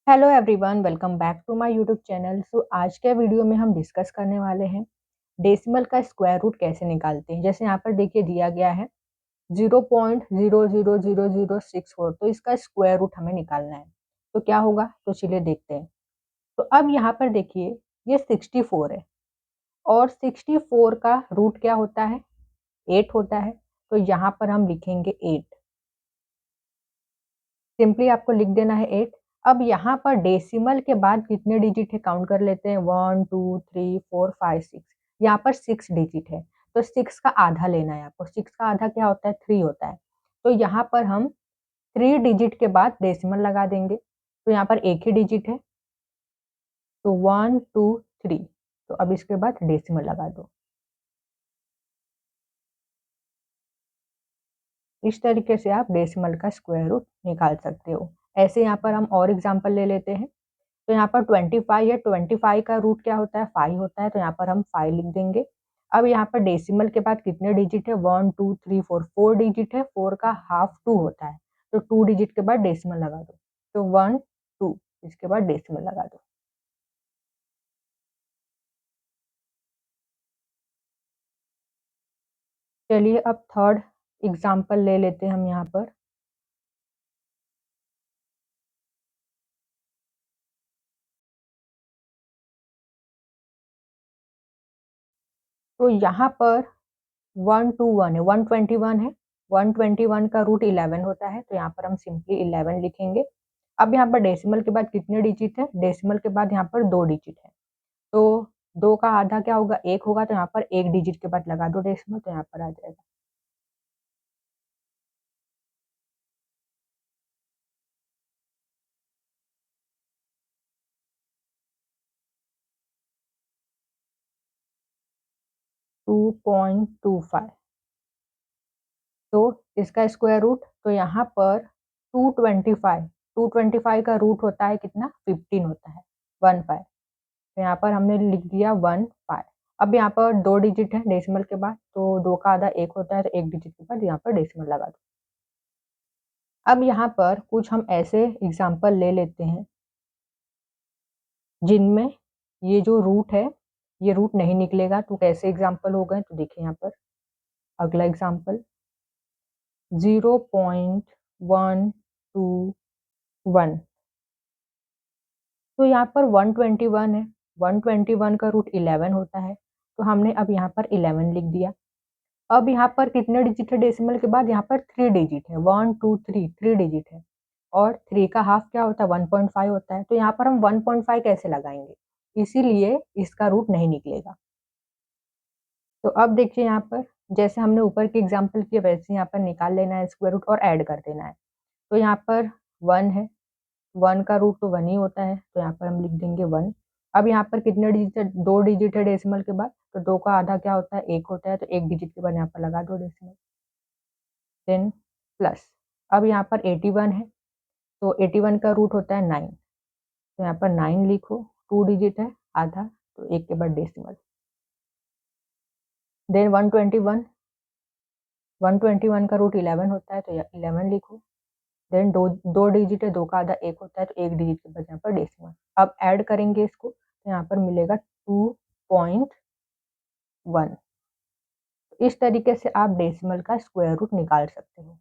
Hello everyone, welcome back to my YouTube channel. आज के video में हम डिस्कस करने वाले हैं डेसिमल का स्क्वायर रूट कैसे निकालते हैं। जैसे यहाँ पर देखिए दिया गया है 0.000064, तो इसका स्क्वायर रूट हमें निकालना है। तो क्या होगा, तो चलिए देखते हैं। तो अब यहाँ पर देखिए ये 64 है और 64 का रूट क्या होता है, 8 होता है। तो यहाँ पर हम लिखेंगे 8, सिंपली आपको लिख देना है 8। अब यहाँ पर डेसिमल के बाद कितने डिजिट है काउंट कर लेते हैं, 1 2 3 4 5 6। यहाँ पर 6 डिजिट है, तो 6 का आधा लेना है आपको। 6 का आधा क्या होता है, 3 होता है। तो यहाँ पर हम 3 डिजिट के बाद डेसिमल लगा देंगे। तो यहाँ पर एक ही डिजिट है, तो 1 2 3। तो अब इसके बाद डेसिमल लगा दो। इस तरीके से आप डेसिमल का स्क्वायर रूट निकाल सकते हो। ऐसे यहाँ पर हम और एग्जाम्पल ले लेते हैं। तो यहाँ पर 25 है, 25 का रूट क्या होता है, 5 होता है। तो यहाँ पर हम 5 लिख देंगे। अब यहाँ पर डेसिमल के बाद कितने डिजिट है, 1 2 3 4, 4 डिजिट है। 4 का हाफ 2 होता है, तो 2 डिजिट के बाद डेसिमल लगा दो। तो 1 2, इसके बाद डेसिमल लगा दो। चलिए अब थर्ड एग्जाम्पल ले लेते हैं हम यहाँ पर। तो यहाँ पर 121 है, 121 है। 121 का रूट 11 होता है, तो यहाँ पर हम सिंपली 11 लिखेंगे। अब यहाँ पर डेसिमल के बाद कितने डिजिट है, डेसिमल के बाद यहाँ पर 2 डिजिट है। तो 2 का आधा क्या होगा, 1 होगा। तो यहाँ पर 1 डिजिट के बाद लगा दो डेसिमल, तो यहाँ पर आ जाएगा 2.25। तो इसका स्क्वायर रूट, तो यहाँ पर 225 का रूट होता है कितना, 15 होता है, 15। तो यहाँ पर हमने लिख दिया 15। अब यहाँ पर 2 डिजिट है डेसिमल के बाद, तो 2 का आधा 1 होता है। तो 1 डिजिट के बाद यहाँ पर डेसिमल लगा दो। अब यहाँ पर कुछ हम ऐसे एग्जाम्पल ले लेते हैं जिनमें ये जो रूट है, ये रूट नहीं निकलेगा। तो कैसे एग्जाम्पल हो गए, तो देखिए यहाँ पर अगला एग्जाम्पल 0.121। तो यहाँ पर 121 है, 121 का रूट 11 होता है। तो हमने अब यहाँ पर 11 लिख दिया। अब यहाँ पर कितने डिजिट है डेसिमल के बाद, यहाँ पर 3 डिजिट है, 1 2 3, 3 डिजिट है। और 3 का हाफ क्या होता है, 1.5 होता है। तो यहाँ पर हम 1.5 कैसे लगाएंगे, इसीलिए इसका रूट नहीं निकलेगा। तो अब देखिए यहाँ पर जैसे हमने ऊपर की एग्जाम्पल किया, वैसे यहाँ पर निकाल लेना है स्क्वायर रूट और ऐड कर देना है। तो यहाँ पर 1 है, 1 का रूट तो 1 ही होता है। तो यहाँ पर हम लिख देंगे 1। अब यहाँ पर कितने डिजिट है, 2 डिजिट है डेसिमल के बाद। तो 2 का आधा क्या होता है, 1 होता है। तो 1 डिजिट के बाद यहाँ पर लगा दो डेसिमल, देन प्लस। अब यहाँ पर 81 है, तो 81 का रूट होता है 9। तो यहाँ पर 9 लिखो, 2 डिजिट है, आधा। तो 1 के बाद डेसिमल, देन 121। 121 का रूट 11 होता है, तो 11 लिखो। देन दो डिजिट है, 2 का आधा 1 होता है। तो 1 डिजिट के बाद यहाँ पर डेसिमल। अब ऐड करेंगे इसको, तो यहाँ पर मिलेगा 2.1। इस तरीके से आप डेसिमल का स्क्वायर रूट निकाल सकते हो।